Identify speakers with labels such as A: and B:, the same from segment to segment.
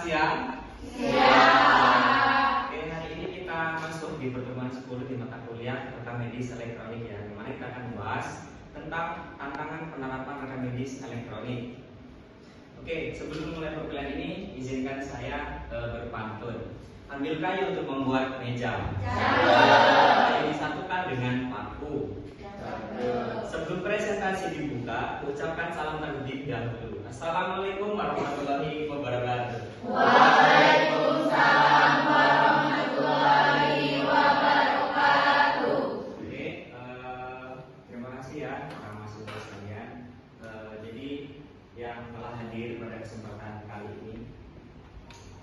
A: siang?
B: Siang.
A: Oke, hari ini kita masuk di pertemuan 10 di mata kuliah rekam medis elektronik ya. Dimana kita akan membahas tentang tantangan penerapan rekam medis elektronik. Oke, sebelum mulai perkuliahan ini, izinkan saya berpantun. Ambil kayu untuk membuat meja. Kayu disatukan dengan paku. Sebelum presentasi dibuka, ucapkan salam terlebih dahulu. Assalamualaikum warahmatullahi wabarakatuh.
B: Waalaikumsalam warahmatullahi wabarakatuh.
A: Oke, terima kasih ya para mahasiswa sekalian. Jadi yang telah hadir pada kesempatan kali ini.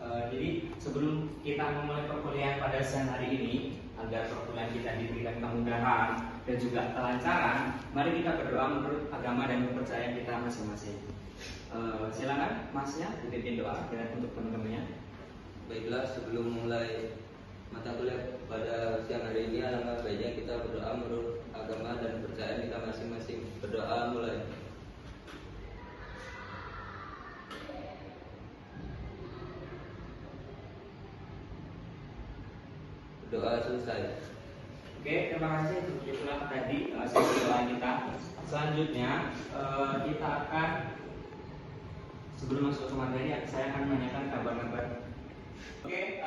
A: Jadi sebelum kita memulai perkuliahan pada siang hari ini, agar perkuliahan kita diberikan kemudahan dan juga kelancaran, mari kita berdoa menurut agama dan kepercayaan kita masing-masing. Silakan masnya titipin doa untuk teman-temannya.
C: Baiklah, sebelum mulai mata kuliah pada siang hari ini, alangkah baiknya kita berdoa menurut agama dan kepercayaan kita masing-masing. Berdoa mulai. Doa selesai.
A: Oke, terima kasih. Itulah tadi sesi doa kita. Selanjutnya kita akan, sebelum masuk ke materi, saya akan menanyakan kabar-kabar. Oke,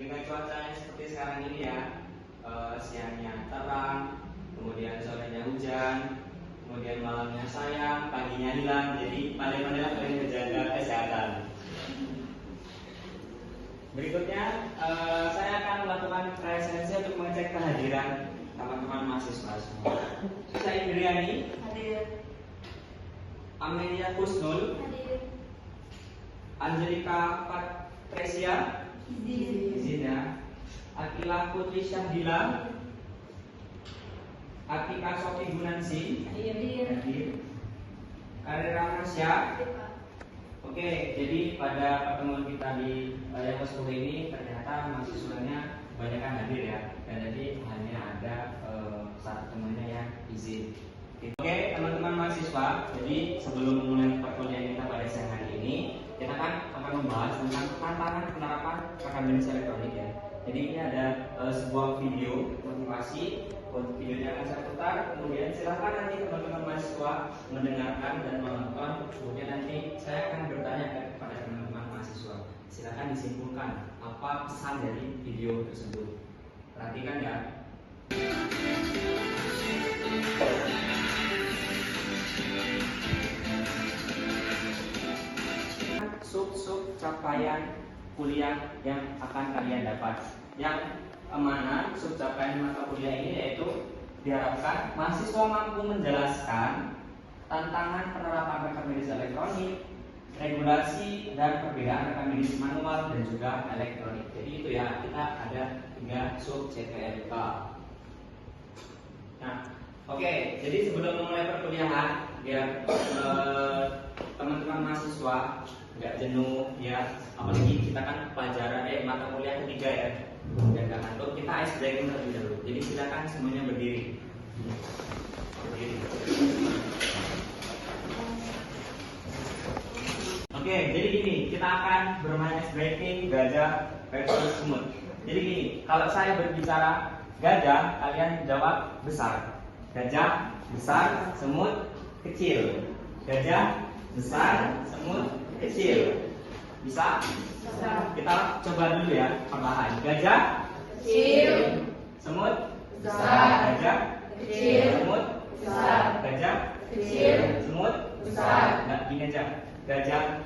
A: dengan cuaca yang seperti sekarang ini ya, siangnya terang, kemudian sorenya hujan, kemudian malamnya sayang, paginya hilang. Jadi pandai-pandailah kalian menjaga kesehatan. Berikutnya saya akan melakukan presensi untuk mengecek kehadiran teman-teman mahasiswa semua. Saya Indriani,
B: Hadir.
A: Amelia Kusnul,
B: Hadir.
A: Angelika Patresia, izin ya. Akila Putri Syahdila, Atika Sofi Gunansi, hadir. Karira Masya. Oke, jadi pada pertemuan kita di yang ke-10 ini ternyata mahasiswanya kebanyakan hadir ya, dan jadi hanya ada satu temannya yang izin. Oke, teman-teman mahasiswa, jadi sebelum memulai perkuliahan kita pada siang hari ini, kita akan membahas tentang tantangan penerapan rekam medis elektronik ya. Jadi ini ada sebuah video motivasi. Videonya akan saya putar, kemudian silakan nanti teman-teman mahasiswa mendengarkan dan menonton. Kemudian nanti saya akan bertanya kepada teman-teman mahasiswa. Silakan disimpulkan apa pesan dari video tersebut. Perhatikan ya. Sub-sub capaian kuliah yang akan kalian dapat. Yang mana subcapaian mata kuliah ini yaitu diharapkan mahasiswa mampu menjelaskan tantangan penerapan rekam medis elektronik, regulasi dan perbedaan rekam medis manual dan juga elektronik. Jadi itu ya, kita ada 3 sub CPMK. Nah, oke, jadi sebelum memulai perkuliahan biar teman-teman mahasiswa nggak jenuh ya, apalagi kita kan pelajaran mata kuliah ketiga ya, dan nggak ngantuk, kita ice breaking terlebih dahulu. Jadi silakan semuanya berdiri. Oke, jadi gini, kita akan bermain ice breaking gajah versus semut. Jadi gini, kalau saya berbicara gajah, kalian jawab besar. Gajah besar, semut kecil. Gajah besar, semut kecil. Bisa? Kita coba dulu ya, perlahan. Gajah
B: Kecil.
A: semut
B: Besar.
A: gajah
B: Kecil.
A: semut
B: Besar.
A: gajah
B: Kecil.
A: semut
B: Besar.
A: Nah, gini aja. Gajah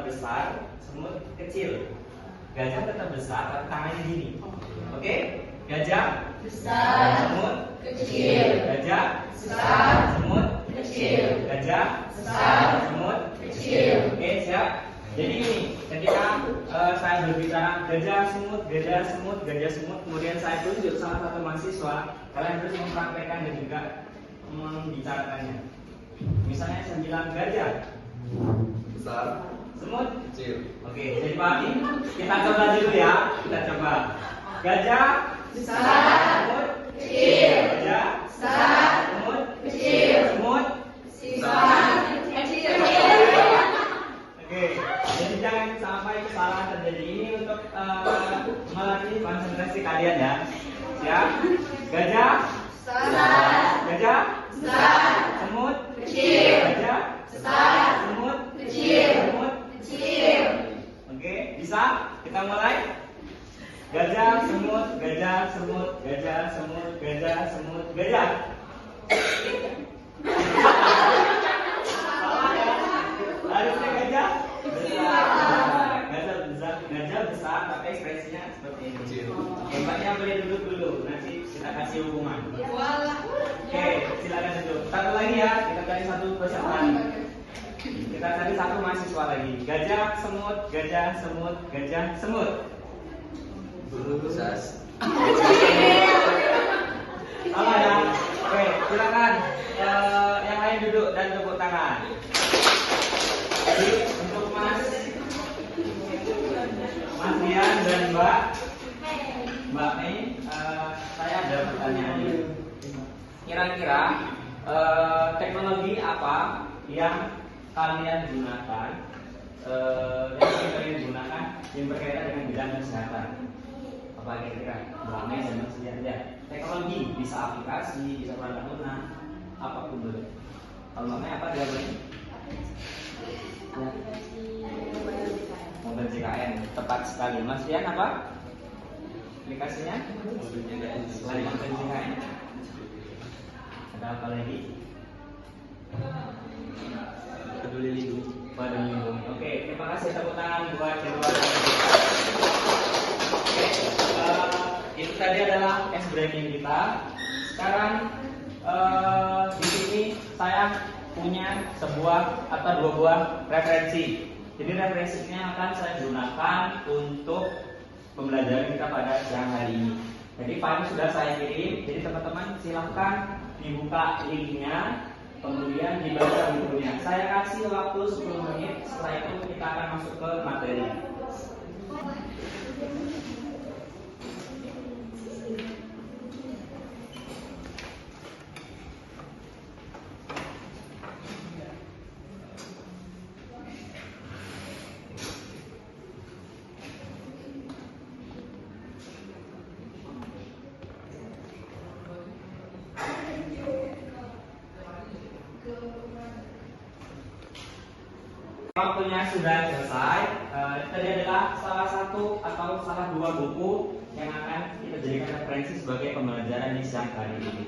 A: besar, semut kecil. Gajah tetap besar, tangannya gini. Oke? Gajah
B: Besar.
A: semut
B: Kecil.
A: gajah
B: Besar.
A: semut
B: Kecil.
A: gajah
B: Besar.
A: semut
B: Kecil.
A: Oke, siap. Jadi ini ketika saya berbicara gajah semut, kemudian saya tunjuk salah satu mahasiswa, kalian harus mempraktekkan dan juga membicarakannya. Misalnya saya bilang gajah
C: Besar,
A: semut
C: kecil.
A: Oke, jadi pahami? Kita coba dulu ya. Kita coba. Gajah
B: Besar.
A: semut
B: Kecil.
A: gajah
B: Besar.
A: semut
B: Kecil.
A: semut
B: Besar. Kecil.
A: Oke, jadi jangan sampai kesalahan terjadi. Ini untuk melatih konsentrasi kalian ya. Siap? Gajah?
B: Besar.
A: Gajah?
B: Besar.
A: Semut?
B: Kecil.
A: Gajah?
B: Besar.
A: Semut?
B: Kecil.
A: Semut?
B: Kecil.
A: Oke, bisa? Kita mulai. Gajah, semut, gajah, semut, gajah, semut, gajah, semut, gajah. Salah ya? Harusnya gajah besar. Gajah besar, tapi ekspresinya seperti ini. Tempatnya boleh duduk dulu, nanti kita kasih hukuman. Oke, silakan duduk. Satu lagi ya, kita cari satu peserta. Kita cari satu mahasiswa lagi. Gajah, semut, gajah, semut, gajah, semut.
C: Sas.
A: Salah ya. Oke, silakan. Yang lain duduk dan tepuk tangan. Jadi, untuk Mas Dian dan Mbak Mei, saya ada pertanyaan ini. Kira-kira teknologi apa yang kalian gunakan, yang berkaitan dengan bidang kesehatan? Apa kira-kira? Mbak Mei dan Mas Dian ya. Teknologi bisa aplikasi, bisa perangkat lunak, apapun boleh. Kalau Mbak Mei apa jawabannya? Mobil JKN, tepat sekali. Mas Dian apa? Aplikasinya? Selain mobil JKN, ada apa lagi?
C: Peduli lindungi.
A: Peduli lindungi. Oke, terima kasih, tepuk tangan buat kedua. Oke, itu tadi adalah S branding kita. Sekarang di sini saya punya sebuah atau dua buah referensi. Jadi referensinya akan saya gunakan untuk pembelajaran kita pada siang hari ini. Jadi file sudah saya kirim. Jadi teman-teman silahkan dibuka linknya, kemudian dibaca bukunya. Saya kasih waktu 10 menit. Setelah itu kita akan masuk ke materi. Waktunya sudah selesai. Tadi adalah salah satu atau salah dua buku yang akan kita jadikan referensi sebagai pembelajaran di siang hari ini.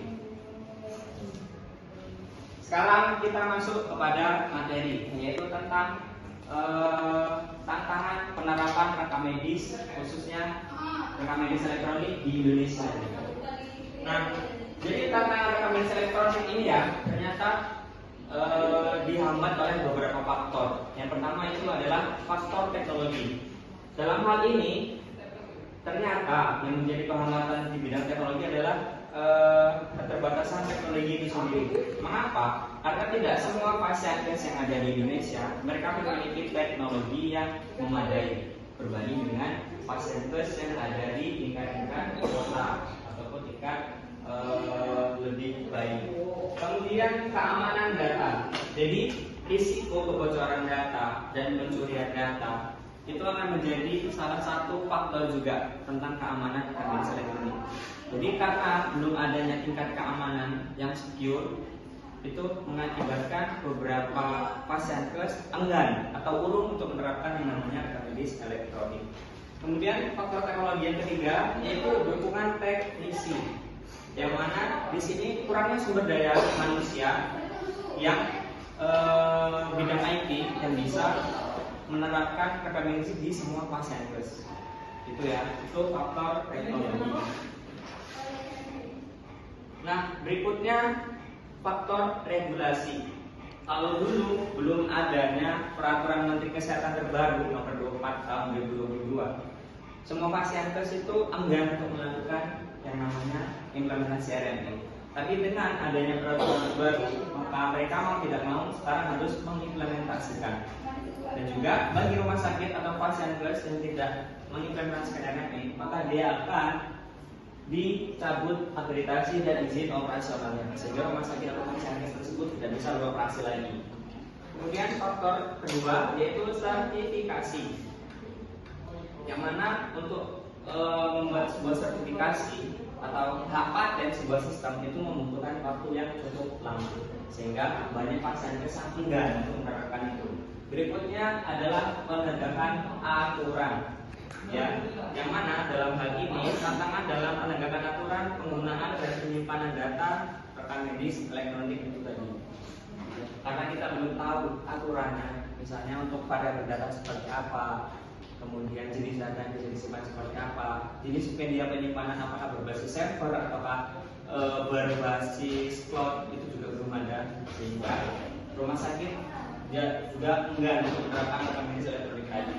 A: Sekarang kita masuk kepada materi, yaitu tentang tantangan penerapan rekam medis, khususnya rekam medis elektronik di Indonesia. Nah, jadi tantangan rekam medis elektronik ini ya ternyata dihambat oleh beberapa faktor. Yang pertama itu adalah faktor teknologi. Dalam hal ini ternyata yang menjadi penghambatan di bidang teknologi adalah keterbatasan teknologi itu sendiri. Mengapa? Karena tidak semua vaskes yang ada di Indonesia mereka memiliki teknologi yang memadai berbanding dengan vaskes yang ada di tingkat-tingkat kota ataupun tingkat lebih baik. Kemudian keamanan data. Jadi risiko kebocoran data dan pencurian data itu akan menjadi salah satu faktor juga tentang keamanan rekam medis elektronik. Jadi karena belum adanya tingkat keamanan yang secure, itu mengakibatkan beberapa vaskes enggan atau urung untuk menerapkan yang namanya rekam medis elektronik. Kemudian faktor teknologi yang ketiga yaitu dukungan teknisi, yang mana di sini kurangnya sumber daya manusia yang bidang IT yang bisa menerapkan rekam medis di semua vaskes. Itu ya, itu faktor teknologi. Nah, berikutnya faktor regulasi. Kalau dulu belum adanya peraturan Menteri Kesehatan terbaru nomor 24 tahun 2022, semua vaskes itu enggan untuk melakukan yang namanya implementasi RME. Tapi dengan adanya peraturan terbaru, maka mereka mau tidak mau sekarang harus mengimplementasikan. Dan juga bagi rumah sakit atau vaskes yang tidak mengimplementasikan RME, maka dia akan dicabut akreditasi dan izin operasionalnya, sehingga rumah sakit atau vaskes tersebut tidak bisa beroperasi lagi. Kemudian faktor kedua yaitu sertifikasi, yang mana untuk membuat sebuah sertifikasi atau hak paten sebuah sistem itu membutuhkan waktu yang cukup lama, sehingga banyak pasien sangat enggan untuk menerapkan itu. Berikutnya adalah penegakan aturan, ya, yang mana dalam hal ini tantangan dalam penegakan aturan penggunaan dan penyimpanan data rekam medis elektronik itu tadi. Karena kita belum tahu aturannya, misalnya untuk variabel data seperti apa, kemudian jenis data yang bisa disimpan seperti apa, jenis media penyimpanan apakah berbasis server ataukah berbasis cloud, itu juga belum ada, sehingga rumah sakit ya juga enggan untuk menerapkan rekam medis elektronik tadi.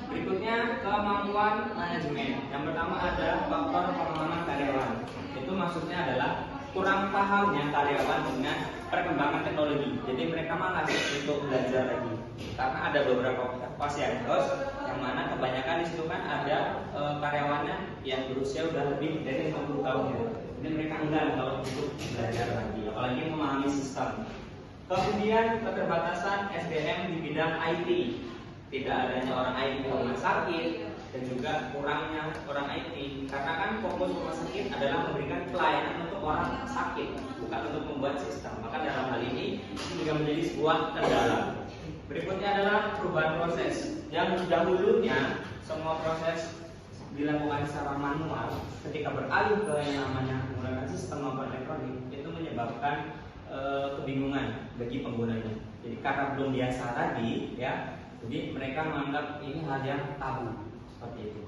A: Berikutnya kemampuan manajemen. Yang pertama ada faktor pengalaman karyawan. Itu maksudnya adalah kurang pahamnya karyawan dengan perkembangan teknologi. Jadi mereka malas untuk belajar lagi. Karena ada beberapa Pasienkes yang mana kebanyakan di situ kan ada karyawannya yang berusia udah lebih dari 50 tahun ya. Jadi mereka enggan kalau untuk belajar lagi, apalagi memahami sistem. Kemudian keterbatasan SDM di bidang IT. Tidak adanya orang IT di rumah sakit dan juga kurangnya orang IT, karena kan fokus rumah sakit adalah memberikan pelayanan untuk orang sakit, bukan untuk membuat sistem. Maka dalam hal ini juga menjadi sebuah kendala. Berikutnya adalah perubahan proses. Yang dahulunya semua proses dilakukan secara manual, ketika beralih ke yang namanya menggunakan sistem maupun elektronik, itu menyebabkan kebingungan bagi penggunanya. Jadi karena belum biasa tadi, ya, jadi mereka menganggap ini hal yang tabu seperti itu.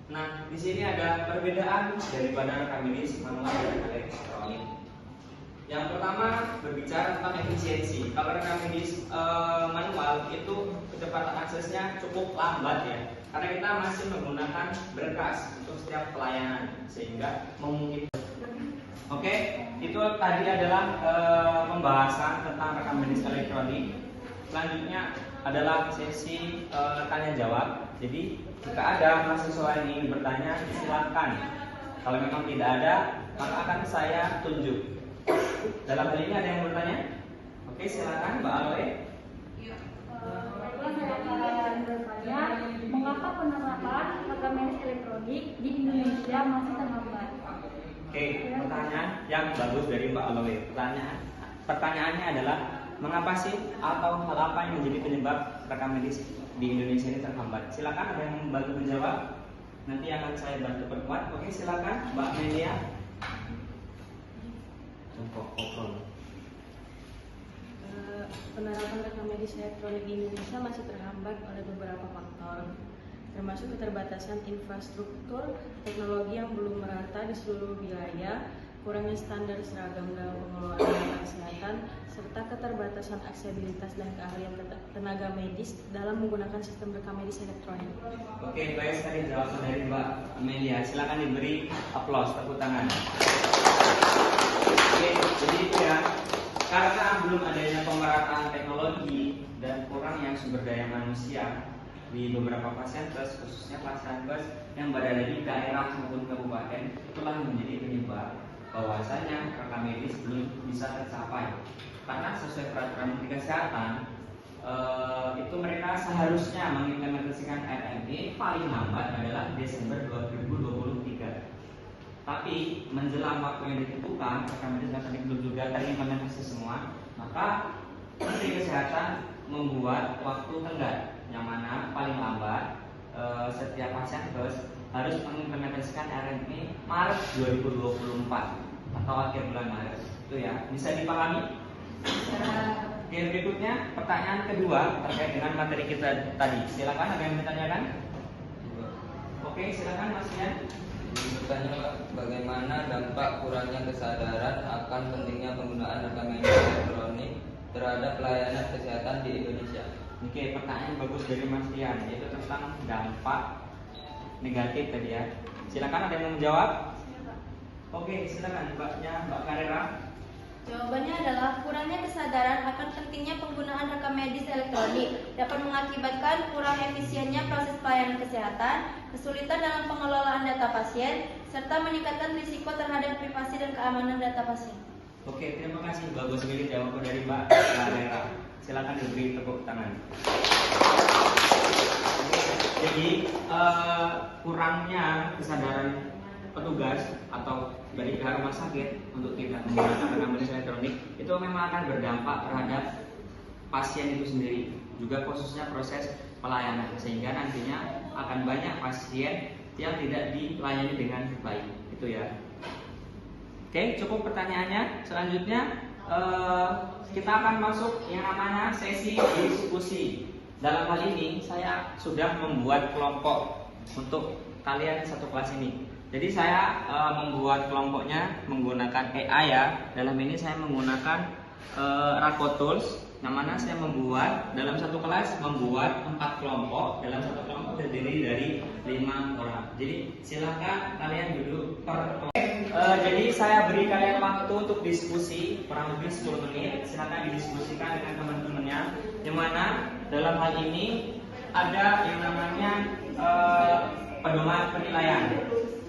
A: Nah, di sini ada perbedaan daripada rekam medis manual dan elektronik. Yang pertama berbicara tentang efisiensi. Kalau rekam medis manual itu kecepatan aksesnya cukup lambat ya, karena kita masih menggunakan berkas untuk setiap pelayanan, sehingga memungkinkan. Oke, itu tadi adalah pembahasan tentang rekam medis elektronik. Selanjutnya adalah sesi tanya jawab. Jadi jika ada mahasiswa yang ingin bertanya, silakan. Kalau memang tidak ada, maka akan saya tunjuk. Dalam hal ini ada yang bertanya? Oke, silakan Mbak Aloe.
D: Saya akan bertanya, mengapa penerapan rekam medis elektronik di Indonesia masih terhambat?
A: Oke, pertanyaan yang bagus dari Mbak Aloe. Pertanyaannya adalah mengapa sih atau hal apa yang menjadi penyebab rekam medis di Indonesia ini terhambat? Silakan ada yang membantu menjawab. Nanti akan saya bantu perkuat. Oke, silakan Mbak Melia.
E: Penerapan rekam medis elektronik di Indonesia masih terhambat oleh beberapa faktor, termasuk keterbatasan infrastruktur, teknologi yang belum merata di seluruh wilayah, kurangnya standar seragam dalam pengelolaan data kesehatan, serta keterbatasan aksesibilitas dan keahlian tenaga medis dalam menggunakan sistem rekam medis elektronik.
A: Oke, baik sekali jawaban dari Mbak Amelia. Silakan diberi aplaus, tepuk tangan. Oke, jadi itu ya. Karena belum adanya pemerataan teknologi dan kurangnya sumber daya manusia di beberapa Pasienkes, khususnya Pasienkes yang berada di daerah maupun kabupaten, itulah yang menjadi penyebab bahwasanya rekam medis belum bisa tercapai. Karena sesuai peraturan Menteri Kesehatan, itu mereka seharusnya mengimplementasikan RME paling lambat adalah Desember 2023. Tapi menjelang waktu yang ditentukan, rekam medis elektronik belum juga terimplementasi semua, maka Menteri Kesehatan membuat waktu tenggat, yang mana paling lambat setiap Pasienkes harus mengimplementasikan RME Maret 2024 atau akhir bulan Maret. Itu ya, bisa dipahami? Oke, berikutnya pertanyaan kedua terkait dengan materi kita tadi. Silakan, ada yang bertanyakan? Oke, silakan Mas Ian.
C: Bertanya, bagaimana dampak kurangnya kesadaran akan pentingnya penggunaan rekam medis elektronik terhadap pelayanan kesehatan di Indonesia?
A: Oke, pertanyaan bagus dari Mas Ian, yaitu tentang dampak negatif tadi ya. Silakan, ada yang mau menjawab? Oke, silakan Mbak Karera.
B: Jawabannya adalah kurangnya kesadaran akan pentingnya penggunaan rekam medis elektronik dapat mengakibatkan kurang efisiennya proses pelayanan kesehatan, kesulitan dalam pengelolaan data pasien, serta meningkatkan risiko terhadap privasi dan keamanan data pasien.
A: Oke, terima kasih. Bagus sekali jawaban dari Mbak Rera. Silakan diberi tepuk tangan. Jadi kurangnya kesadaran petugas atau dari pihak rumah sakit untuk tidak menggunakan rekam medis elektronik itu memang akan berdampak terhadap pasien itu sendiri, juga khususnya proses pelayanan, sehingga nantinya akan banyak pasien yang tidak dilayani dengan baik. Itu ya. Oke, cukup pertanyaannya. Selanjutnya kita akan masuk yang namanya sesi diskusi. Dalam hal ini saya sudah membuat kelompok untuk kalian satu kelas ini. Jadi saya membuat kelompoknya menggunakan AI ya. Dalam ini saya menggunakan Rakot Tools, yang mana saya membuat dalam satu kelas membuat 4 kelompok. Dalam satu kelompok terdiri dari 5 orang. Jadi silakan kalian duduk per kelompok. Jadi saya beri kalian waktu untuk diskusi kurang lebih 10 menit. Silakan didiskusikan dengan teman-temannya. Yang mana dalam hal ini ada yang namanya pedoman penilaian.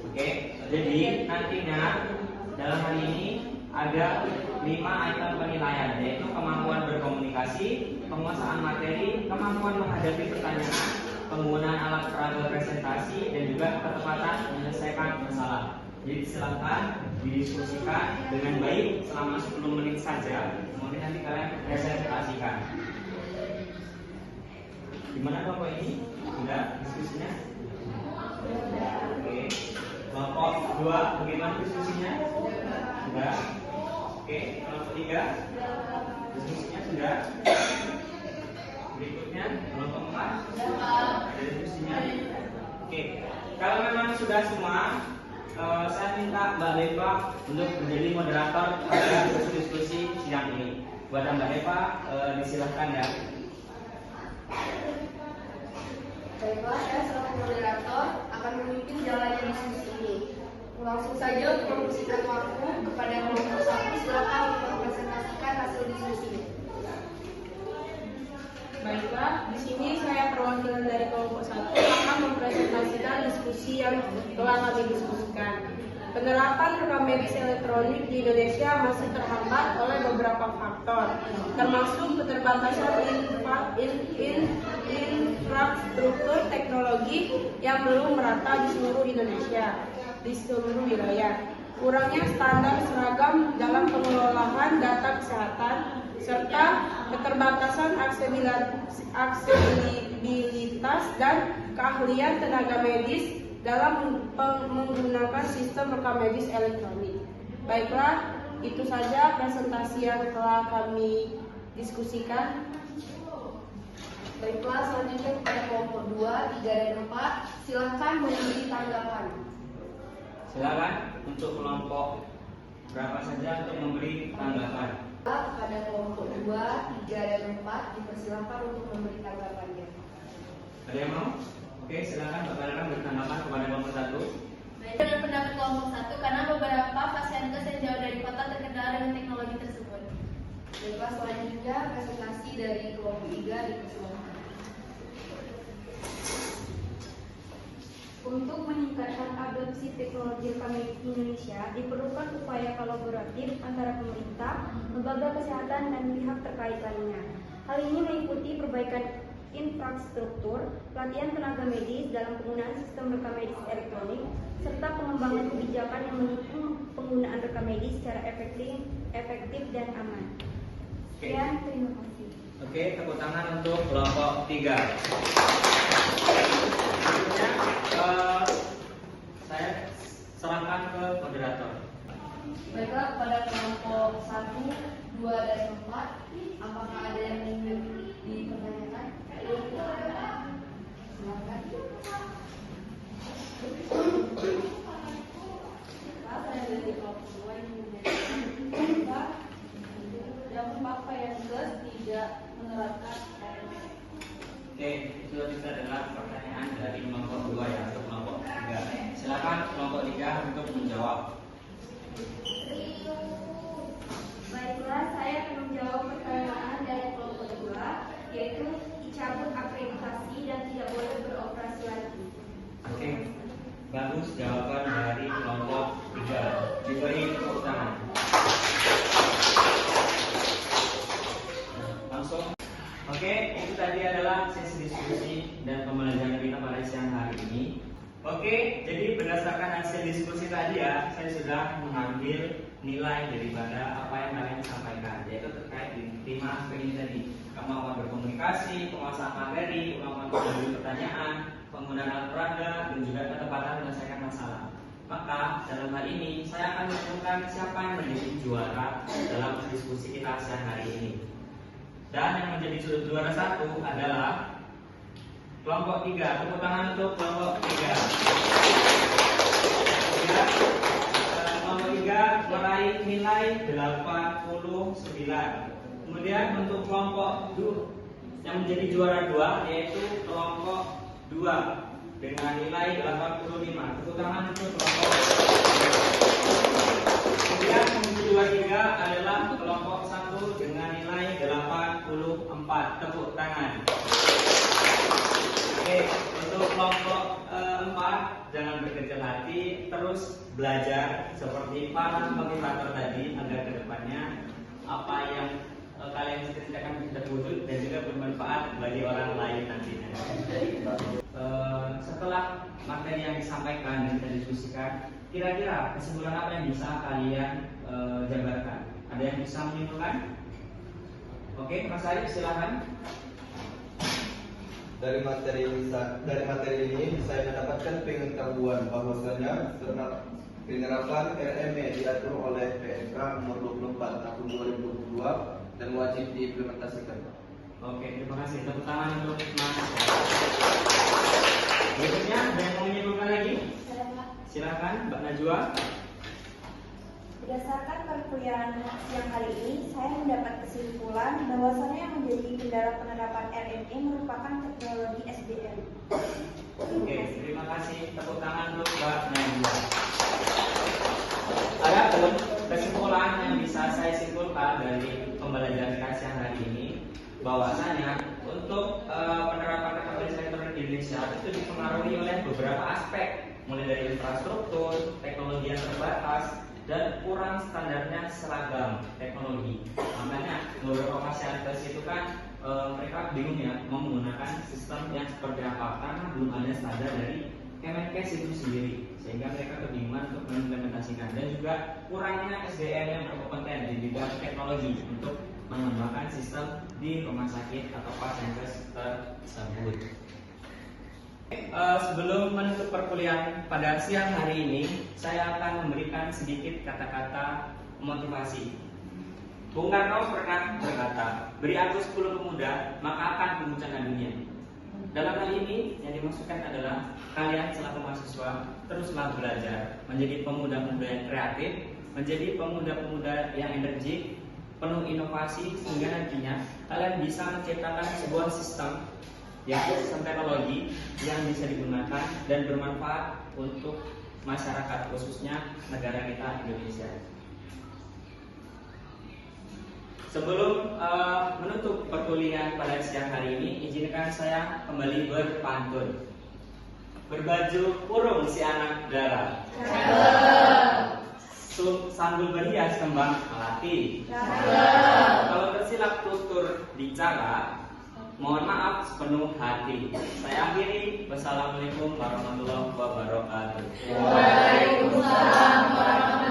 A: Oke, jadi nantinya dalam hal ini ada 5 item penilaian, yaitu kemampuan berkomunikasi, penguasaan materi, kemampuan menghadapi pertanyaan, penggunaan alat peraga presentasi, dan juga ketepatan menyelesaikan masalah. Jadi silakan didiskusikan dengan baik selama 10 menit saja, kemudian nanti kalian presentasikan. Gimana kelompok ini? Sudah diskusinya? Oke. Kelompok 2 bagaimana diskusinya? Sudah. Oke. Kelompok 3 diskusinya sudah. Berikutnya kelompok 4 ada diskusinya. Oke. Kalau memang sudah semua, saya minta Mbak Deva untuk menjadi moderator pada diskusi siang ini. Buat Mbak Deva, disilahkan ya.
B: Baiklah, saya selaku moderator akan memimpin jalannya diskusi ini. Langsung saja untuk mempersingkat waktu kepada kelompok 1, silakan untuk mempresentasikan hasil diskusinya.
E: Baiklah, di sini saya perwakilan dari kelompok 1 akan mempresentasikan diskusi yang telah kami diskusikan. Penerapan rekam medis elektronik di Indonesia masih terhambat oleh beberapa faktor, termasuk keterbatasan infrastruktur teknologi yang belum merata di seluruh Indonesia, di seluruh wilayah, kurangnya standar seragam dalam pengelolaan data kesehatan, serta keterbatasan aksesibilitas dan keahlian tenaga medis dalam menggunakan sistem rekam medis elektronik. Baiklah, itu saja presentasi yang telah kami diskusikan.
B: Baiklah, selanjutnya kepada kelompok 2, 3, dan 4, silakan memberi tanggapan.
A: Silakan untuk kelompok berapa saja untuk memberi tanggapan.
B: Kepada kelompok 2, 3, dan 4, dipersilakan untuk memberi tanggapannya.
A: Ada yang mau? Oke, silakan Bapak bertanggapan kepada kelompok 1.
B: Baik, dengan pendapat kelompok 1, karena beberapa pasienkes yang jauh dari kota terkendala dengan teknologi tersebut. Baiklah, selanjutnya presentasi dari kelompok 3 dipersilakan.
F: Untuk meningkatkan adopsi teknologi rekam medis di Indonesia, diperlukan upaya kolaboratif antara pemerintah, lembaga kesehatan, dan pihak terkait lainnya. Hal ini meliputi perbaikan infrastruktur, pelatihan tenaga medis dalam penggunaan sistem rekam medis elektronik, serta pengembangan kebijakan yang mendukung penggunaan rekam medis secara efektif dan aman. Sekian, terima kasih.
A: Oke, tepuk tangan untuk kelompok 3. Selanjutnya, saya serahkan ke moderator.
B: Baiklah, kepada kelompok 1, 2, dan 4, apakah ada yang ingin dipertanyakan? Silakan.
E: Saya dari kelompok 2 ini menjadi yang 4 pasienkes tidak menerapkan.
A: Oke, itu bisa adalah pertanyaan dari kelompok 2 ya, untuk kelompok 3. Silakan kelompok 3 untuk menjawab.
F: Baiklah, saya akan menjawab pertanyaan dari kelompok 2, yaitu dicabut akreditasi dan tidak boleh beroperasi lagi.
A: Oke, bagus jawaban dari kelompok 3. Diberi tepuk tangan. Oke, itu tadi adalah sesi diskusi dan pembelajaran kita pada siang hari ini. Oke, jadi berdasarkan hasil diskusi tadi ya, saya sudah mengambil nilai daripada apa yang kalian sampaikan, yaitu terkait di 5 aspek ini tadi: kemampuan berkomunikasi, penguasaan materi, kemampuan menjawab pertanyaan, penggunaan alat peraga, dan juga ketepatan menyelesaikan masalah. Maka dalam hal ini saya akan menentukan siapa yang menjadi juara dalam diskusi kita siang hari ini. Dan yang menjadi juara 1 adalah kelompok 3. Tepuk tangan untuk kelompok 3. Kelompok 3 meraih nilai 89. Kemudian untuk kelompok 2 yang menjadi juara 2 yaitu kelompok 2 dengan nilai 85. Tepuk tangan untuk kelompok 2. Kemudian yang juara 3 adalah kelompok 1 dengan nilai 84. Tepuk tangan. Oke, untuk kelompok 4 jangan berkecil hati, terus belajar seperti para motivator tadi agar kedepannya apa yang kalian ceritakan bisa terwujud dan juga bermanfaat bagi orang lain nantinya. Setelah materi yang disampaikan dan kita diskusikan, kira-kira kesimpulan apa yang bisa kalian jabarkan? Ada yang bisa menyimpulkan? Oke, Mas Arif silakan.
G: Dari materi ini saya mendapatkan pengetahuan bahwasanya penerapan RME diatur oleh PMK nomor 24 tahun 2022 dan wajib diimplementasikan.
A: Oke, terima kasih. Tepuk tangan untuk Mas. Berikutnya ada yang mau menyimpulkan lagi? Silakan, Mbak Najwa.
F: Berdasarkan perkuliahan siang hari ini, saya mendapat kesimpulan bahwasannya yang menjadi kendala penerapan RME merupakan teknologi SDM.
A: Oke, terima kasih. Tepuk tangan untuk Mbak Najwa. Ada kesimpulan yang bisa saya simpulkan dari pembelajaran kita siang hari ini, bahwasanya untuk penerapan teknologi elektronik di Indonesia itu dipengaruhi oleh beberapa aspek, mulai dari infrastruktur, teknologi yang terbatas, dan kurang standarnya seragam teknologi. Makanya beberapa masyarakat itu kan mereka bingung ya mau menggunakan sistem yang seperti apa karena belum ada standar dari Kemenkes itu sendiri, sehingga mereka kebingungan untuk mengimplementasikan, dan juga kurangnya SDM yang berkompeten di bidang teknologi untuk mengembangkan sistem di rumah sakit atau Kemenkes tersebut. Sebelum menutup perkuliahan pada siang hari ini, saya akan memberikan sedikit kata-kata motivasi. Bung Karno pernah berkata, beri aku 10 pemuda, maka akan memecahkan dunia. Dalam hal ini, yang dimaksudkan adalah kalian selaku mahasiswa teruslah belajar, menjadi pemuda-pemuda yang kreatif, menjadi pemuda-pemuda yang energik, penuh inovasi, sehingga nantinya kalian bisa menciptakan sebuah sistem, yaitu sistem teknologi yang bisa digunakan dan bermanfaat untuk masyarakat, khususnya negara kita Indonesia. Sebelum menutup perkuliahan pada siang hari ini, izinkan saya kembali berpantun. Berbaju kurung si anak dara, sambil berhias kembang melati. Kalau tersilap tutur bicara, mohon maaf sepenuh hati. Saya akhiri. Wassalamualaikum warahmatullahi wabarakatuh.
B: Waalaikumsalam warahmatullahi wabarakatuh.